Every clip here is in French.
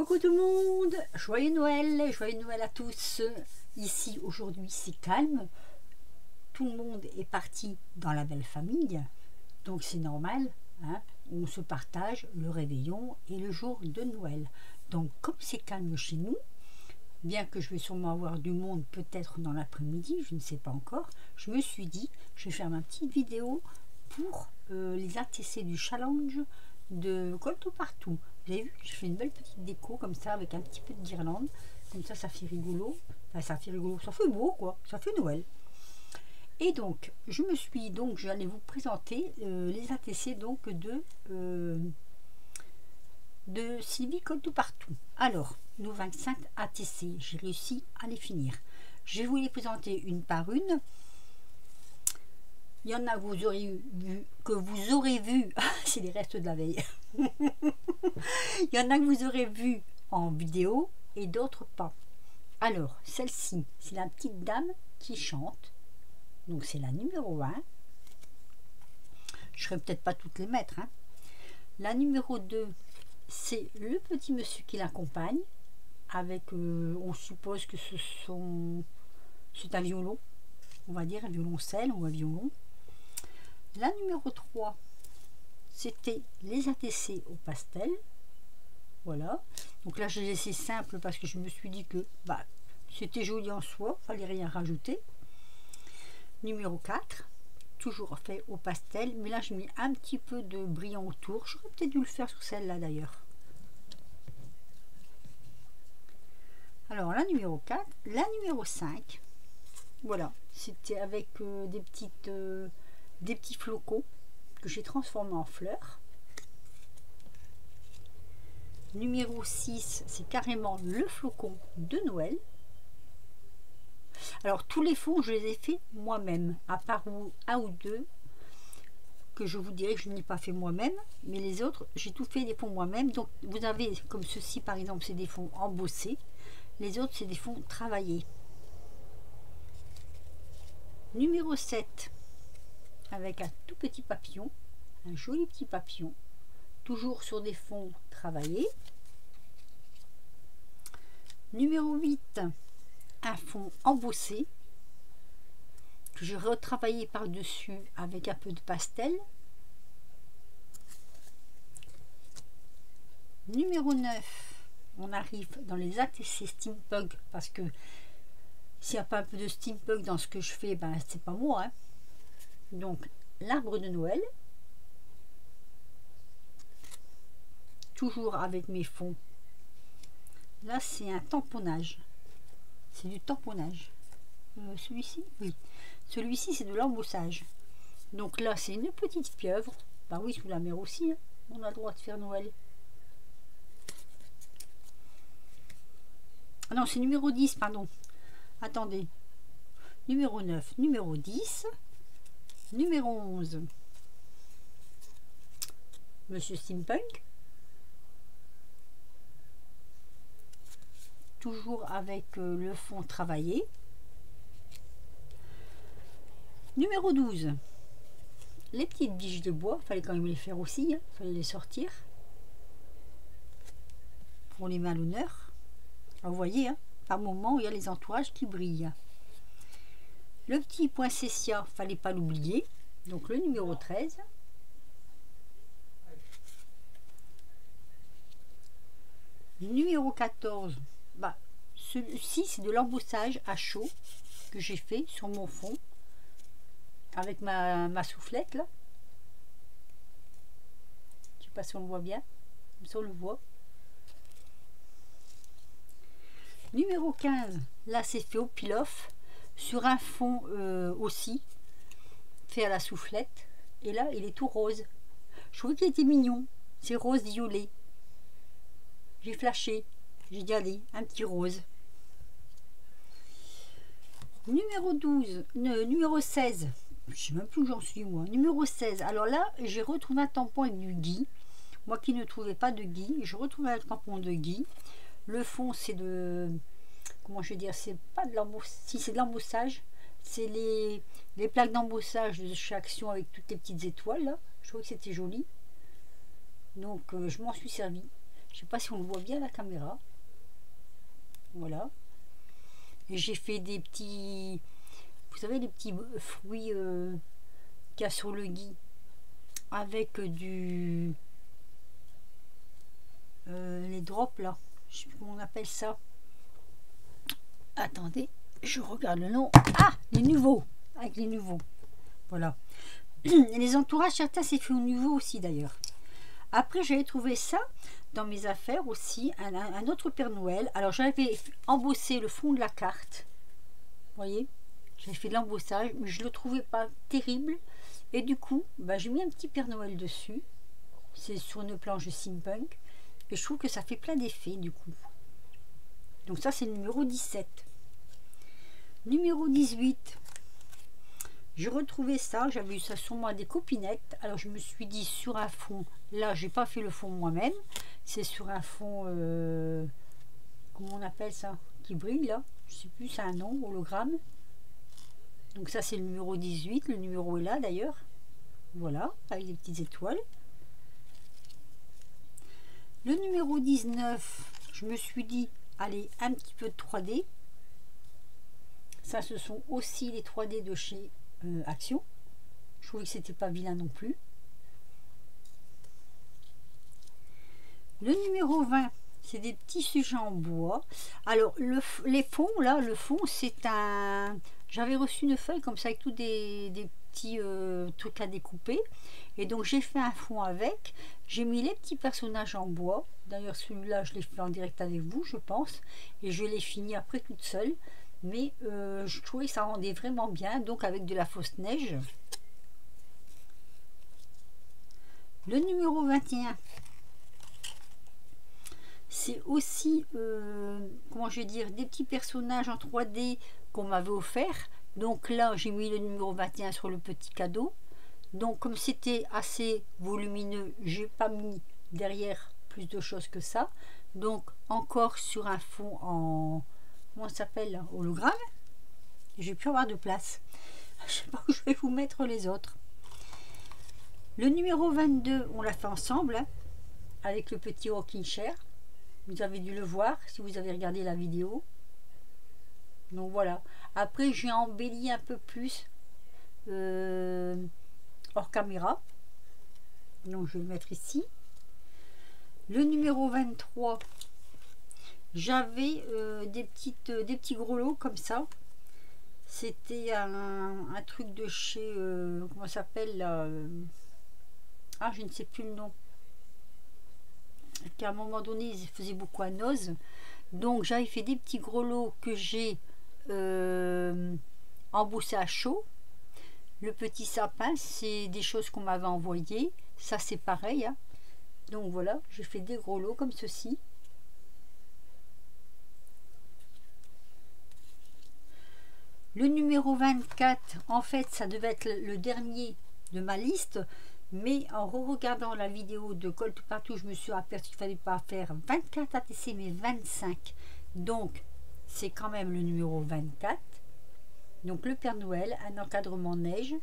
Coucou tout le monde, joyeux Noël à tous. Ici aujourd'hui c'est calme, tout le monde est parti dans la belle famille, donc c'est normal, hein, on se partage le réveillon et le jour de Noël. Donc comme c'est calme chez nous, bien que je vais sûrement avoir du monde peut-être dans l'après-midi, je ne sais pas encore, je me suis dit je vais faire ma petite vidéo pour les ATC du challenge de Colto Partout. Vous avez vu, je fais une belle petite déco comme ça avec un petit peu de guirlande, comme ça ça fait rigolo, enfin ça fait rigolo, ça fait beau quoi, ça fait Noël. Et donc j'allais vous présenter les ATC donc de Sylvie Colto Partout. Alors, nos 25 ATC, j'ai réussi à les finir. Je vais vous les présenter une par une. Il y en a que vous aurez vu, c'est les restes de la veille. Il y en a que vous aurez vu en vidéo et d'autres pas. Alors, celle-ci, c'est la petite dame qui chante. Donc, c'est la numéro 1. Je ne serai peut-être pas toutes les mettre. Hein. La numéro 2, c'est le petit monsieur qui l'accompagne. Avec, on suppose que c'est un violon. On va dire un violoncelle ou un violon. La numéro 3, c'était les ATC au pastel. Voilà. Donc là, j'ai laissé simple parce que je me suis dit que c'était joli en soi, fallait rien rajouter. Numéro 4, toujours fait au pastel, mais là, j'ai mis un petit peu de brillant autour. J'aurais peut-être dû le faire sur celle-là d'ailleurs. Alors, la numéro 4, la numéro 5, voilà, c'était avec des petits flocons que j'ai transformés en fleurs. Numéro 6, c'est carrément le flocon de Noël. Alors tous les fonds, je les ai fait moi-même, à part un ou deux que je vous dirais que je n'ai pas fait moi-même, mais les autres, j'ai tout fait des fonds moi-même. Donc vous avez comme ceci par exemple, c'est des fonds embossés, les autres c'est des fonds travaillés. Numéro 7, avec un tout petit papillon, un joli petit papillon, toujours sur des fonds travaillés. Numéro 8, un fond embossé que j'ai retravaillé par dessus avec un peu de pastel. Numéro 9, on arrive dans les ATC steampunk, parce que s'il n'y a pas un peu de steampunk dans ce que je fais, c'est pas moi, hein. Donc l'arbre de Noël, toujours avec mes fonds. Là c'est un tamponnage, c'est du tamponnage. Celui-ci, oui, celui-ci c'est de l'embossage. Donc là c'est une petite pieuvre, oui, sous la mer aussi, hein. On a le droit de faire Noël. Ah non, c'est numéro 10, pardon, attendez, numéro 9, numéro 10, numéro 11, Monsieur Steampunk, toujours avec le fond travaillé. Numéro 12, les petites biches de bois, fallait quand même les faire aussi, hein, fallait les sortir pour les mettre à l'honneur. Vous voyez, hein, par moment il y a les entourages qui brillent. Le petit poinsettia, fallait pas l'oublier, donc le numéro 13. Numéro 14, celui-ci c'est de l'embossage à chaud que j'ai fait sur mon fond avec ma soufflette là. Je sais pas si on le voit bien, comme ça on le voit. Numéro 15, là c'est fait au pile-off sur un fond aussi fait à la soufflette, et là il est tout rose. Je trouvais qu'il était mignon, c'est rose violet. J'ai flashé, j'ai dit allez, un petit rose. Numéro 12, numéro 16, je sais même plus où j'en suis moi. Numéro 16, alors là j'ai retrouvé un tampon avec du gui. Moi qui ne trouvais pas de gui, je retrouve un tampon de gui. Le fond c'est de, comment je vais dire, c'est pas de l'embossage, si c'est de l'embossage, c'est les plaques d'embossage de chaque action avec toutes les petites étoiles là. Je trouvais que c'était joli, donc je m'en suis servi. Je sais pas si on le voit bien à la caméra. Voilà. Et j'ai fait des petits, vous savez, les petits fruits qu'il y a sur le gui avec du les drops là, je sais plus comment on appelle ça. Attendez, je regarde le nom. Ah, les nouveaux, avec les nouveaux. Voilà. Et les entourages, certains c'est fait au nouveau aussi d'ailleurs. Après j'avais trouvé ça dans mes affaires aussi, un autre Père Noël. Alors j'avais embossé le fond de la carte. Vous voyez, j'avais fait de l'embossage, mais je le trouvais pas terrible. Et du coup, bah, j'ai mis un petit Père Noël dessus. C'est sur une planche de steampunk. Et je trouve que ça fait plein d'effets du coup. Donc ça c'est le numéro 17. Numéro 18. Je retrouvais ça, j'avais eu ça sur moi des copinettes. Alors je me suis dit sur un fond, là j'ai pas fait le fond moi-même. C'est sur un fond, comment on appelle ça, qui brille là. Je sais plus, c'est un nom, hologramme. Donc ça c'est le numéro 18, le numéro est là d'ailleurs. Voilà, avec des petites étoiles. Le numéro 19, je me suis dit, allez, un petit peu de 3D. Ça, ce sont aussi les 3D de chez Action. Je trouvais que c'était pas vilain non plus. Le numéro 20, c'est des petits sujets en bois. Alors, les fonds, là, le fond, c'est un... J'avais reçu une feuille comme ça avec tous des petits trucs à découper. Et donc, j'ai fait un fond avec. J'ai mis les petits personnages en bois. D'ailleurs, celui-là, je l'ai fait en direct avec vous, je pense. Et je l'ai fini après toute seule. Mais je trouvais que ça rendait vraiment bien. Donc, avec de la fausse neige. Le numéro 21. C'est aussi, comment je vais dire, des petits personnages en 3D qu'on m'avait offert. Donc là, j'ai mis le numéro 21 sur le petit cadeau. Donc comme c'était assez volumineux, j'ai pas mis derrière plus de choses que ça. Donc encore sur un fond en, comment ça s'appelle, hologramme. J'ai pu avoir de place. Je sais pas où je vais vous mettre les autres. Le numéro 22, on l'a fait ensemble, hein, avec le petit rocking chair. Vous avez dû le voir si vous avez regardé la vidéo. Donc voilà. Après, j'ai embelli un peu plus hors caméra. Donc je vais le mettre ici. Le numéro 23, j'avais des petits gros lots comme ça. C'était un truc de chez, comment ça s'appelle là, ah, je ne sais plus le nom. Qu'à un moment donné, ils faisaient beaucoup à Noz. Donc j'avais fait des petits gros lots que j'ai embossé à chaud. Le petit sapin, c'est des choses qu'on m'avait envoyées. Ça c'est pareil, hein. Donc voilà, j'ai fait des gros lots comme ceci. Le numéro 24, en fait, ça devait être le dernier de ma liste. Mais en regardant la vidéo de Colt Partout, je me suis aperçu qu'il ne fallait pas faire 24 ATC, mais 25. Donc, c'est quand même le numéro 24. Donc, le Père Noël, un encadrement neige.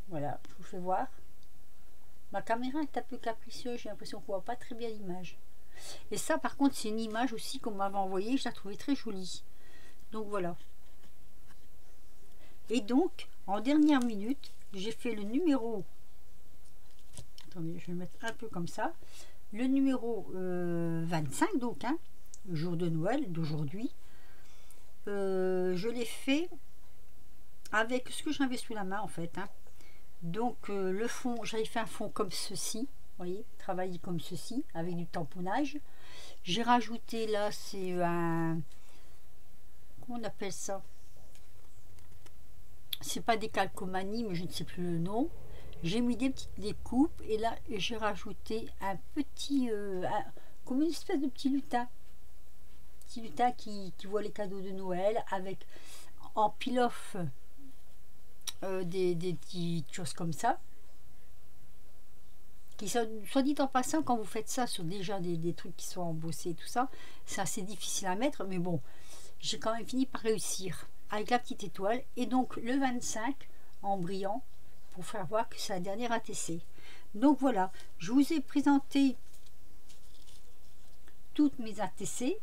Voilà, je vous fais voir. Ma caméra est un peu capricieuse, j'ai l'impression qu'on ne voit pas très bien l'image. Et ça, par contre, c'est une image aussi qu'on m'avait envoyée, je la trouvais très jolie. Donc, voilà. Et donc, en dernière minute, j'ai fait le numéro, attendez, je vais le mettre un peu comme ça, le numéro 25, donc, hein, le jour de Noël d'aujourd'hui. Je l'ai fait avec ce que j'avais sous la main, en fait, hein. Donc, le fond, j'avais fait un fond comme ceci, vous voyez, travaillé comme ceci, avec du tamponnage. J'ai rajouté là, c'est un, comment on appelle ça? C'est pas des calcomanies, mais je ne sais plus le nom. J'ai mis des petites découpes et là j'ai rajouté un petit, comme une espèce de petit lutin qui voit les cadeaux de Noël avec en pile-off des petites choses comme ça. Qui soit dit en passant, quand vous faites ça sur déjà des trucs qui sont embossés et tout ça, c'est assez difficile à mettre, mais bon, j'ai quand même fini par réussir avec la petite étoile. Et donc le 25 en brillant pour faire voir que c'est la dernière ATC. Donc voilà, je vous ai présenté mes ATC.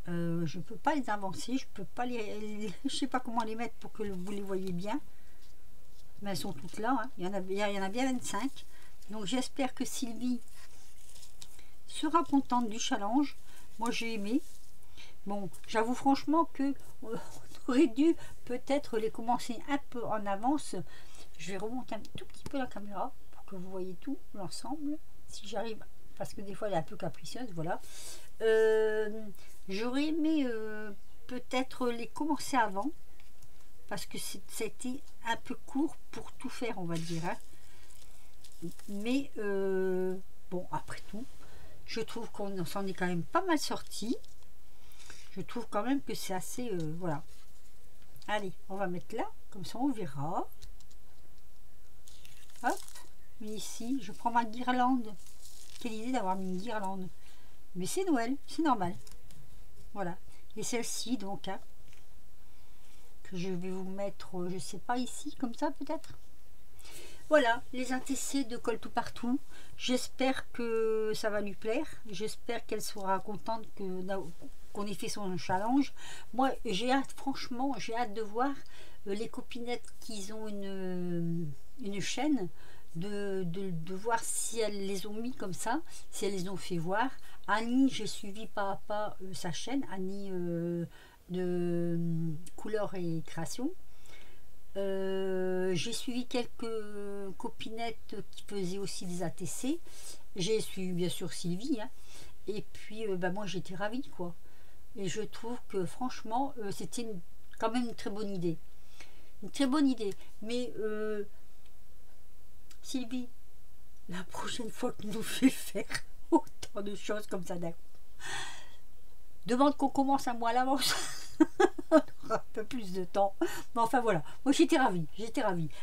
Je peux pas les avancer, je peux pas je sais pas comment les mettre pour que vous les voyez bien. Mais elles sont toutes là, hein. Il y en a bien 25. Donc j'espère que Sylvie sera contente du challenge. Moi j'ai aimé. Bon, j'avoue franchement que on aurait dû peut-être les commencer un peu en avance. Je vais remonter un tout petit peu la caméra pour que vous voyez tout l'ensemble. Si j'arrive, parce que des fois elle est un peu capricieuse, voilà. J'aurais aimé peut-être les commencer avant, parce que ça a été un peu court pour tout faire, on va dire, hein. Mais bon, après tout, je trouve qu'on s'en est quand même pas mal sorti. Je trouve quand même que c'est assez... voilà. Allez, on va mettre là, comme ça on verra. Hop, mais ici, je prends ma guirlande. Quelle idée d'avoir mis une guirlande. Mais c'est Noël, c'est normal. Voilà. Et celle-ci, donc, hein, que je vais vous mettre, je sais pas, ici, comme ça peut-être. Voilà, les ATC de Colle Tout Partout. J'espère que ça va lui plaire. J'espère qu'elle sera contente qu'on ait fait son challenge. Moi, j'ai hâte, franchement, j'ai hâte de voir les copinettes qui ont une chaîne, de voir si elles les ont mis comme ça, si elles les ont fait voir. Annie, j'ai suivi pas à pas sa chaîne, Annie de Couleur et Création. J'ai suivi quelques copinettes qui faisaient aussi des ATC. J'ai suivi bien sûr Sylvie, hein. Et puis bah, moi j'étais ravie, quoi. Et je trouve que franchement c'était quand même une très bonne idée. Une très bonne idée. Mais Sylvie, la prochaine fois que nous fait faire autant de choses comme ça d'un coup, demande qu'on commence un mois à l'avance. On aura un peu plus de temps. Mais enfin voilà, moi j'étais ravie,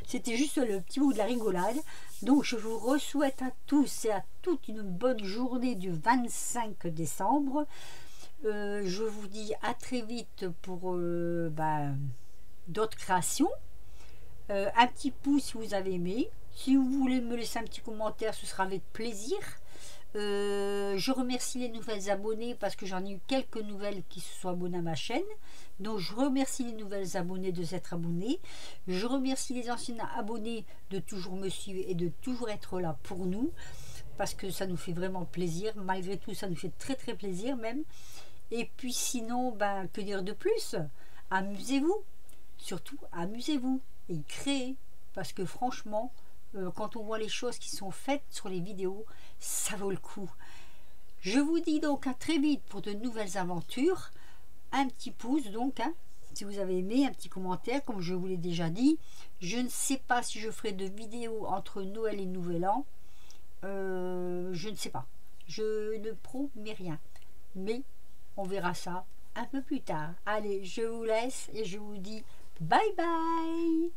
C'était juste le petit bout de la rigolade. Donc je vous souhaite à tous et à toutes une bonne journée du 25 décembre. Je vous dis à très vite pour d'autres créations. Un petit pouce si vous avez aimé. Si vous voulez me laisser un petit commentaire, ce sera avec plaisir. Je remercie les nouvelles abonnées parce que j'en ai eu quelques nouvelles qui se sont abonnées à ma chaîne. Donc je remercie les nouvelles abonnées de s'être abonnés. Je remercie les anciens abonnés de toujours me suivre et de toujours être là pour nous, parce que ça nous fait vraiment plaisir. Malgré tout, ça nous fait très très plaisir même. Et puis sinon, ben, que dire de plus? Amusez-vous. Surtout amusez-vous et créez, parce que franchement, quand on voit les choses qui sont faites sur les vidéos, ça vaut le coup. Je vous dis donc à très vite pour de nouvelles aventures. Un petit pouce donc, hein, si vous avez aimé, un petit commentaire comme je vous l'ai déjà dit. Je ne sais pas si je ferai de vidéos entre Noël et Nouvel An. Je ne sais pas. Je ne promets rien. Mais on verra ça un peu plus tard. Allez, je vous laisse et je vous dis bye bye.